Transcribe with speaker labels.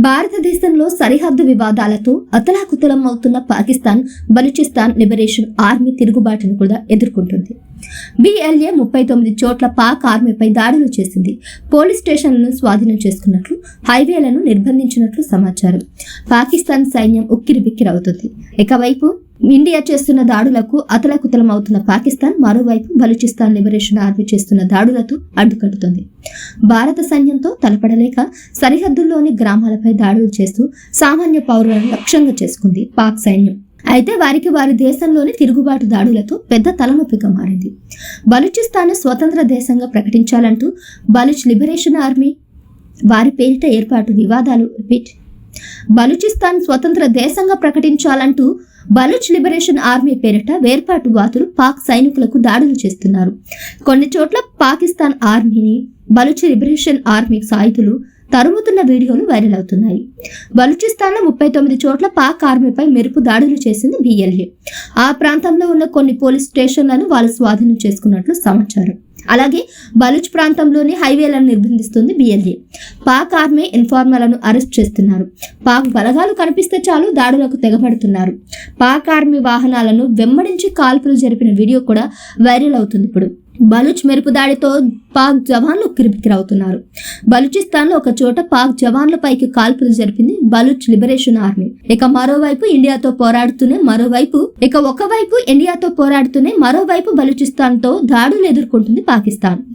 Speaker 1: భారతదేశంలో సరిహద్దు వివాదాలతో అతలాకుతలం అవుతున్న పాకిస్తాన్ బలూచిస్తాన్ లిబరేషన్ ఆర్మీ తిరుగుబాటును కూడా ఎదుర్కొంటుంది. BLA 39 చోట్ల పాక్ ఆర్మీపై దాడులు చేసింది. పోలీస్ స్టేషన్లను స్వాధీనం చేసుకున్నట్లు, హైవేలను నిర్బంధించినట్లు సమాచారం. పాకిస్తాన్ సైన్యం ఉక్కిరిబిక్కిరవుతుంది. ఒకవైపు ఇండియా చేస్తున్న దాడులకు అతలాకుతలం అవుతున్న పాకిస్తాన్ మరోవైపు బలూచిస్తాన్ లిబరేషన్ ఆర్మీ చేస్తున్న దాడులతో అడ్డుకడుతుంది. భారత సైన్యంతో తలపడలేక సరిహద్దుల్లోని గ్రామాలపై దాడులు చేస్తూ సామాన్య పౌరులను లక్ష్యంగా చేసుకుంది పాక్ సైన్యం. అయితే వారి దేశంలోని తిరుగుబాటు దాడులతో పెద్ద తలనొప్పిగా మారింది. బలూచిస్తాన్ స్వతంత్ర దేశంగా ప్రకటించాలంటూ బలూచ్ లిబరేషన్ ఆర్మీ వారి పేరిట ఏర్పాటు వివాదాలు బలూచిస్తాన్ స్వతంత్ర దేశంగా ప్రకటించాలంటూ బలూచ్ లిబరేషన్ ఆర్మీ పేరిట వేర్పాటువాదులు పాక్ సైనికులకు దాడులు చేస్తున్నారు. కొన్ని చోట్ల పాకిస్తాన్ ఆర్మీని బలూచ్ లిబరేషన్ ఆర్మీ సాయుధులు తరుముతున్న వీడియోలు వైరల్ అవుతున్నాయి. బలూచిస్తాన్లో 39 చోట్ల పాక్ ఆర్మీపై మెరుపు దాడులు చేసింది BLA. ఆ ప్రాంతంలో ఉన్న కొన్ని పోలీస్ స్టేషన్లను వాళ్ళు స్వాధీనం చేసుకున్నట్లు సమాచారం. అలాగే బలూచ్ ప్రాంతంలోని హైవేలను నిర్బంధిస్తుంది BLA. పాక్ ఆర్మీ ఇన్ఫార్మర్లను అరెస్ట్ చేస్తున్నారు. పాక్ బలగాలు కనిపిస్తే చాలు దాడులకు తెగబడుతున్నారు. పాక్ ఆర్మీ వాహనాలను వెంబడించి కాల్పులు జరిపిన వీడియో కూడా వైరల్ అవుతుంది. ఇప్పుడు బలూచ్ మెరుపు దాడితో పాక్ జవాన్లు ఉక్కిరిబిక్కిరవుతున్నారు. బలూచిస్తాన్ లో ఒక చోట పాక్ జవాన్లపైకి కాల్పులు జరిపింది బలూచ్ లిబరేషన్ ఆర్మీ. ఒకవైపు ఇండియాతో పోరాడుతూనే మరోవైపు బలూచిస్తాన్ తో దాడులు ఎదుర్కొంటుంది పాకిస్తాన్.